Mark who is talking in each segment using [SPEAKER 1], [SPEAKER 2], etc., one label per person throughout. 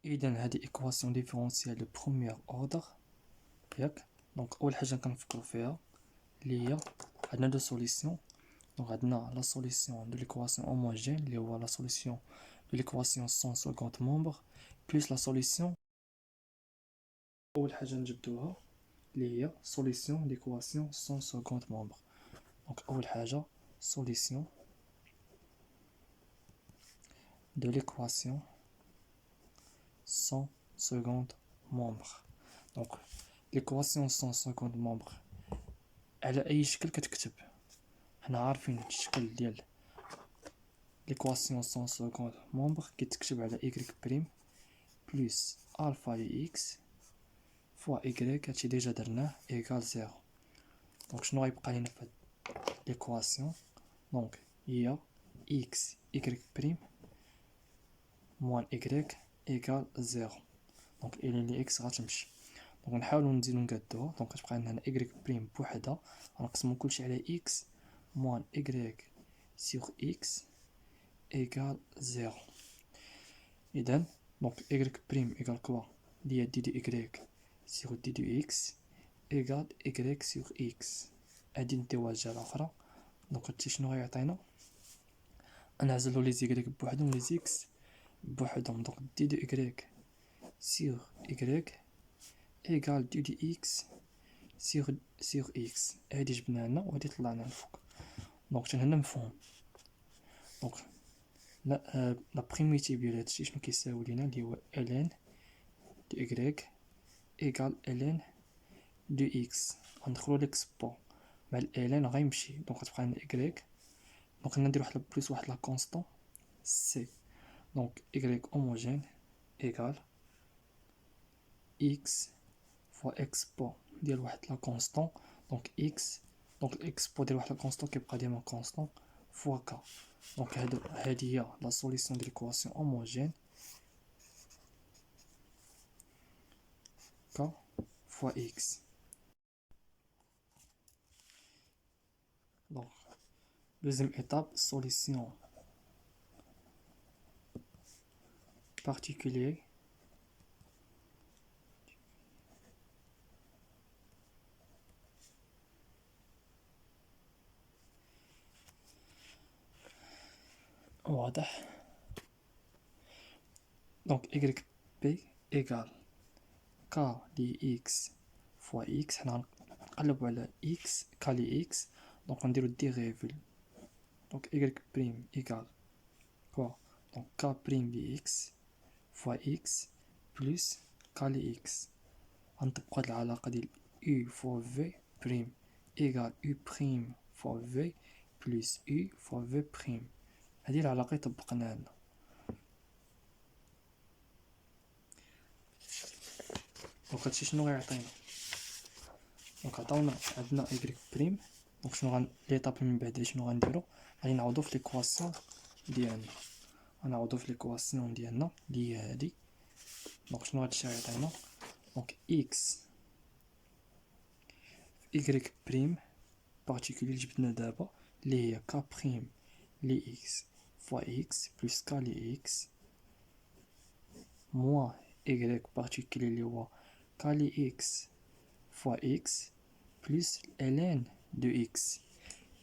[SPEAKER 1] اذا هذه ايكواسيون ديفيرونسيال دو بروميير اوردر ياك. دونك اول حاجه كنفكروا فيها اللي هي عندنا دو سوليسيون. دونك عندنا لا سوليسيون دو ليكواسيون هوموجين اللي هو لا سوليسيون دو ليكواسيون سون سكوند مومبر بلس لا سوليسيون. اول حاجه نجبدوها اللي هي سوليسيون ليكواسيون سون سكوند مومبر. دونك اول حاجه سوليسيون de l'équation sans second membre. Donc l'équation sans second membre على اي شكل كتكتب؟ حنا عارفين الشكل ديال l'équation sans second membre كيتكتب على y بريم بلس الفا لي اكس فوا y. هادشي ديجا درناه ايكال زيرو. دونك شنو غيبقى لينا في l'équation؟ دونك هي x y بريم موان y ايكال زيرو. دونك الى لي اكس غتمشي. دونك نحاولو نزيدو نقادوها. دونك كتبقى عندنا y بريم بوحدها غنقسمو كلشي على x موان y سيغ x ايكال زيرو. اذا دونك y بريم ايكال كوا اللي هي دي دو y سيغ دي دو x ايكال y سيغ x. غادي نديوها الجهه الاخرى. دونك هادشي شنو غيعطينا؟ نعزلو لي زيكريك بوحدهم لي زيكس بوحدهم. دونك دي دو y سيغ y ايكال دي دو اكس سيغ اكس. هادي جبناها لنا وهادي طلعنا الفوق. دونك حتى هنا مفهوم. دونك لا بريميتيف ديال هادشي شنو كيساوي لينا اللي هو ln دو y ايكال ln دو اكس. غندخلو ليكسبو مع ln غيمشي. دونك غتبقى عندنا y. دونك ندير واحد بلس واحد لا كونستون سي. دونك y هوموجين ايكال x فوا اكسبو ديال واحد لا كونستون. دونك x دونك الاكسبو ديال واحد لا كونستون كيبقى ديما كونستون فوا ك. دونك هادي هي لا سوليسيون ديال ليكواسيون هوموجين ك فوا x. دونك دوزيام ايتاب سوليسيون particulier واضح. دونك y بي ايكال ك دي x فوا x. حنا غنقلبو على x ك لي x. دونك غنديرو ديريفل. دونك y بريم ايكال كوا دونك ك بريم لي x فوا x بلس ك لي x. غنطبقو هاد العلاقة ديال u فوا v بريم ايكال u بريم فوا v بلس u فوا v بريم. هادي العلاقة طبقناها لنا. دونك هادشي شنو غيعطينا؟ دونك عطاونا عندنا y بريم. دونك شنو ليطاب من بعد شنو غنديرو؟ غادي نعوضو في ليكواسيون ديالنا. غنعوضو في ليكواسيون ديالنا اللي هي هادي. دونك شنو هادشي غيعطينا؟ دونك x y بريم بارتيكولي اللي جبدنا دابا اللي هي ك بريم لي x فوا x بلس ك لي x موان y بارتيكولي اللي هو ك لي x فوا x بلس ln دو x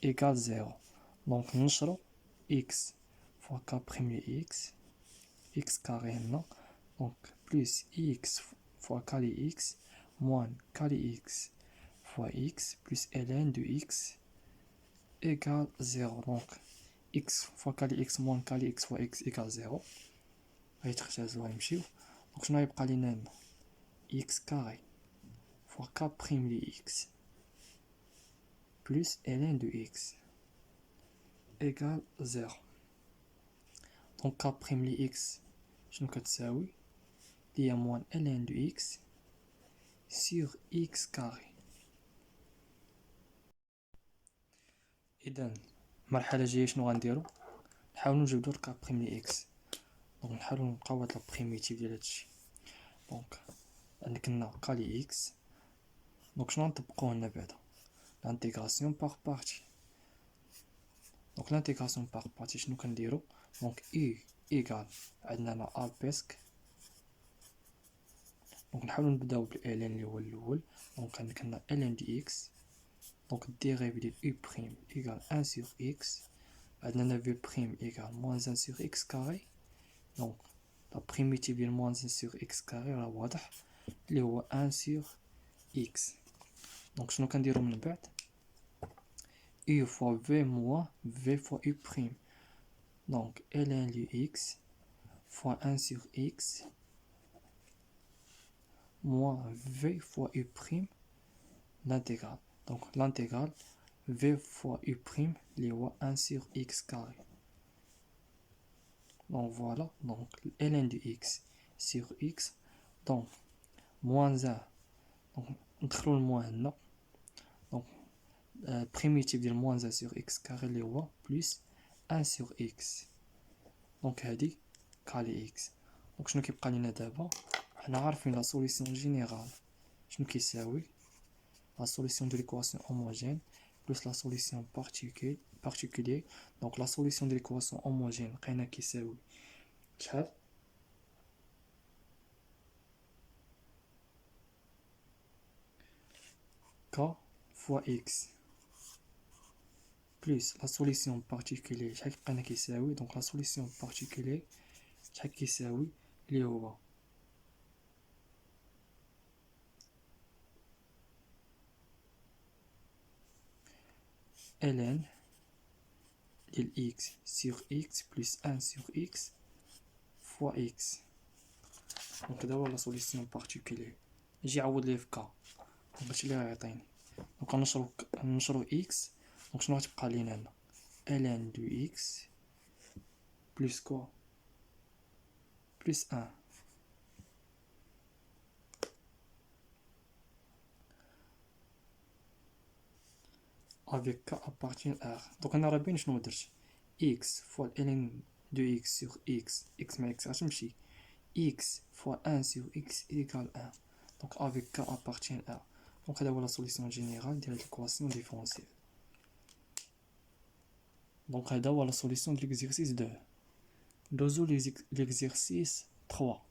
[SPEAKER 1] ايكال زيرو. دونك نشرو x فوا ك بريم لي x x كاري هنا. دونك بلس x فوا ك لي x موان ك لي x فوا x بلس ln دو x ايكال زيرو. دونك x فوا ك لي x موان ك لي x فوا x ايكال زيرو. غيتختازو غيمشيو. دونك شنو غيبقى لينا هنا؟ x كاري فوا ك بريم لي x بلس ln دو x ايكال زيرو. دونك ك بريم لي x شنو كتساوي؟ اللي هي موان ln دو x سيغ x كاري. اذا المرحله الجايه شنو غنديرو؟ نحاولو نجبدو ك بريم لي x. دونك نحاولو نلقاو هاد لا بريميتيف ديال هادشي. دونك عندك هنا ك لي x. دونك شنو غنطبقو هنا بعدا؟ لانتيغراسيون باغ بارتي. دونك لانتيغراسيون باغ بارتي شنو كنديرو؟ دونك u ايكال عندنا لا ا بيسك دونك نحاولو نبداو بالالين اللي هو الاول. دونك عندك هنا ln دي اكس، دونك الديريف ديال u بريم ايكال 1 sur x. عندنا هنا v بريم ايكال موان 1 sur x كاري. دونك لا بريميتيف ديال موان 1 sur x كاري راه واضح اللي هو 1 sur x. دونك شنو كنديرو من بعد؟ u fois v moins v fois u prime. Donc ln de x fois 1 sur x moins v fois u prime l'intégrale. Donc l'intégrale v fois u prime les 1 sur x carré. Donc voilà, donc ln de x sur x, donc moins 1, donc ندخلو الموان هنا. donc primitive ديال moins 1 sur x carré اللي هو plus 1 sur x. دونك هادي كالي اكس. دونك شنو كيبقى لينا دابا؟ حنا عارفين لا سوليسيون جينيرال شنو كيساوي؟ لا سوليسيون دو ليكواسيون هوموجين بلس لا سوليسيون بارتيكولير. دونك لا سوليسيون دو ليكواسيون هوموجين لقينا كيساوي شحال؟ ك فوا اكس بلس لا سوليسيون بارتيكولير شحال لقينا كيساوي؟ دونك لا سوليسيون بارتيكولير شحال كيساوي اللي هو ln ديال x sur x plus 1 sur x fois x. دونك هذا هو لا سوليسيون بارتيكولير. نجي عوض ليه في ك، دونك هادشي اللي غيعطيني. دونك نشرو x. دونك شنو غتبقى لينا هنا؟ ln دو x بلس كوا بلس 1 avec k appartient à r. دونك انا راه باين شنو درت. x fois ln دو x sur x، x مع x غتمشي، x fois 1 sur x égale 1. donc avec k appartient à r. دونك هذا هو لا سوليسيون جينيرال ديال ليكواسيون ديفيرونسيال. دونك هذا هو لا سوليسيون ديال ليكزيرسيس 2. دوزو ليكزيرسيس 3.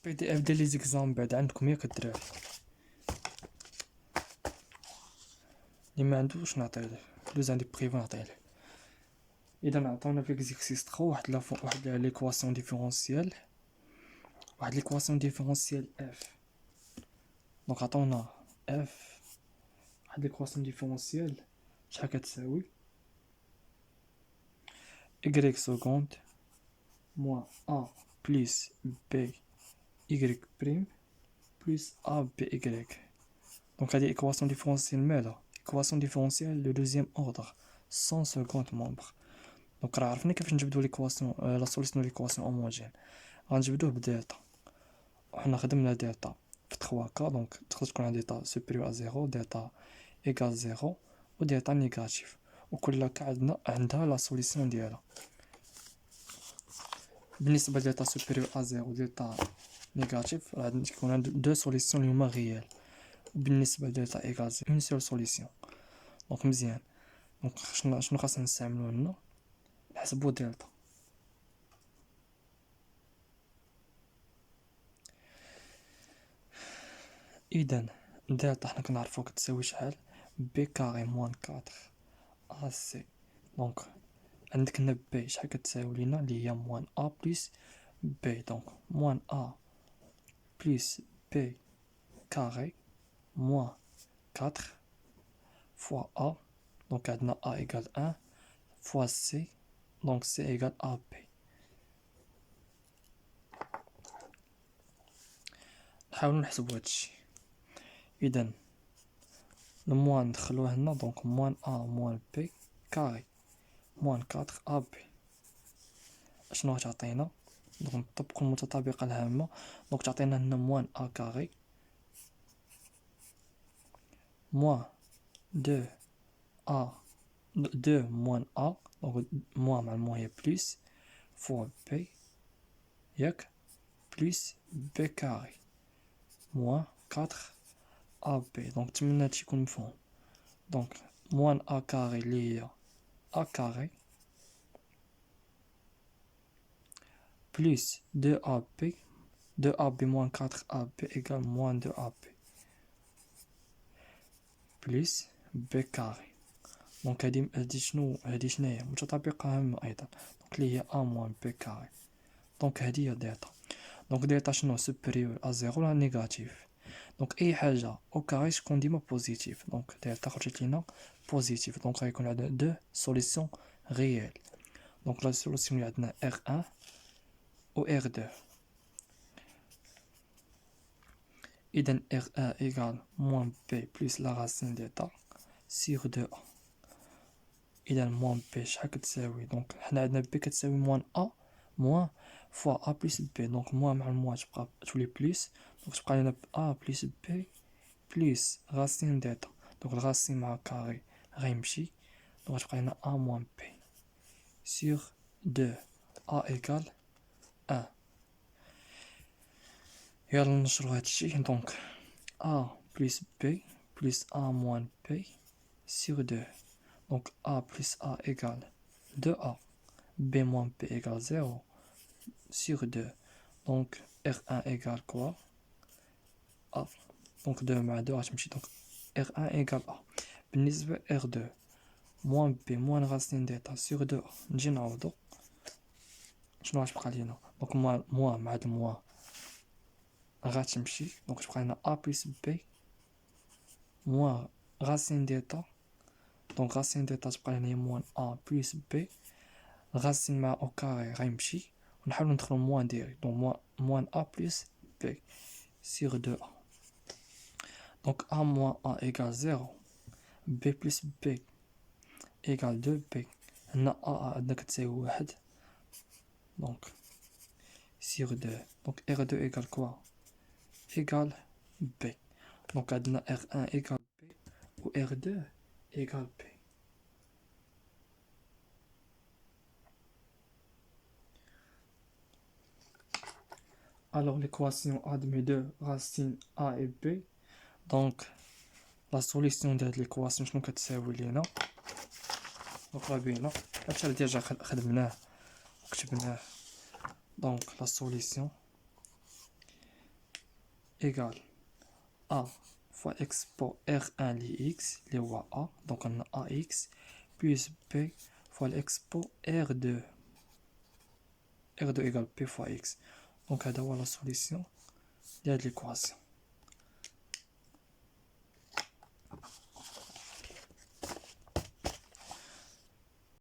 [SPEAKER 1] بي دي اف ديال لي زيكزام بعد عندكم ياك الدراري، اللي ما عندوش نعطيه دوز عندي بريفي نعطيه. اذا عطاونا في ليكزيرسيس 3 واحد ليكواسيون ديفيرونسيال، واحد ليكواسيون ديفيرونسيال اف. دونك عطاونا اف واحد ليكواسيون ديفيرونسيال شحال كتساوي y سكوند موان ا بلس بي y بريم بلس ا بي y. دونك هادي ايكواسيون ديفيرونسيال مالها؟ ايكواسيون ديفيرونسيال دو دوزيام اوردر سون سكوند مومبر. دونك راه عرفنا كيفاش نجبدو ليكواسيون لا سوليسيون ليكواسيون هوموجين. غنجبدوه بدلتا، وحنا خدمنا دلتا في 3 كا. دونك تقدر تكون عندي دلتا سوبيريور ا زيرو، دلتا ايكال زيرو، و دلتا نيجاتيف، وكل كا عندها لا سوليسيون ديالها. بالنسبه لدلتا سوبيريور ا زيرو دلتا نيجاتيف راه تكون عندنا دو سوليسيون اللي هما غيال، وبالنسبه لدلتا ايكال زيرو اون سول سوليسيون. دونك مزيان. دونك شنو خاصنا نستعملو هنا؟ نحسبو دلتا. اذا دلتا حنا كنعرفو كتساوي شحال؟ بي كاري موان 4 ا سي. دونك عندك هنا بي شحال كتساوي لينا اللي هي موان ا بلس بي. دونك موان ا بلس بي كاري موان 4 فوا ا. دونك عندنا ا ايكال 1 فوا سي. دونك سي ايكال ا بي. نحاولو نحسبو هادشي. اذا الموان ندخلوه هنا. دونك موان ا موان بي كاري موان 4 ا بي شنو غتعطينا؟ دونك نطبقو المتطابقة الهامة. دونك تعطينا هنا موان ا كاري موان دو ا دو موان ا. دونك موان مع الموان هي بلس فوا بي ياك بلس بي كاري موان 4 AB. Donc تمنى هادشي يكون مفهوم. Donc موان A كاري اللي هي A كاري plus 2AB 2AB moins 4AB égale moins 2AB plus B carré. دونك هادي شناهي متطابقة هامة أيضا. دونك اللي هي A moins B carré. دونك هادي هي ديتا. دونك ديتا شنو supérieur à 0 ولا نيجاتيف. دونك أي حاجة أو كاري شكون ديما بوزيتيف. دونك ديتا خرجت لينا بوزيتيف. دونك غيكون عندنا دو سوليسيون ريال. دونك لا سوليسيون اللي عندنا R1 و R2. إذن R1 égale moins B plus la racine d'état sur 2A. إذن moins B شحال كتساوي. دونك حنا عندنا B كتساوي moins A moins fois A plus B. دونك moins مع الموا تولي بليس. دونك تبقى لنا A plus B plus racine d'état. دونك الغاسين مع كاري غيمشي. دونك تبقى لنا A moins B sur 2 A égale 1. يلا نشرو هادشي. دونك A plus B plus A moins B sur 2. Donc A plus A égale 2A. B moins B égale 0 sur 2. Donc R1 égale quoi? A. Donc 2 مع 2 غتمشي. Donc R1 égale A. بالنسبة R2 moins B moins racine d'état sur 2A. نجي نعوضو شنو غتبقى لينا. دونك موان مع هاد الموان غتمشي. دونك تبقى لنا A plus B moins racine d'état. دونك racine d'état تبقى لنا هي moins A plus B. racine مع au carré غيمشي. ونحاولو ندخلو موان ديريكت. دونك moins A plus B sur 2A. دونك A moins A égale 0. B plus B égale 2B. هنا A عندنا كتساوي 1. دونك sur 2. دونك R2 égale quoi? égale B. دونك عندنا R1 égale B و R2 égale B. Alors l'équation admet deux racines A et B. Donc la solution de l'équation شنو كتساوي لينا. دونك راه باينة هادشي اللي ديجا خدمناه وكتبناه. دونك la solution égale A fois x pour R1 li x اللي هو A. دونك عندنا AX plus B fois x pour R2. R2 égale P fois X. Donc هذا هو la solution ديال هاد l'équation.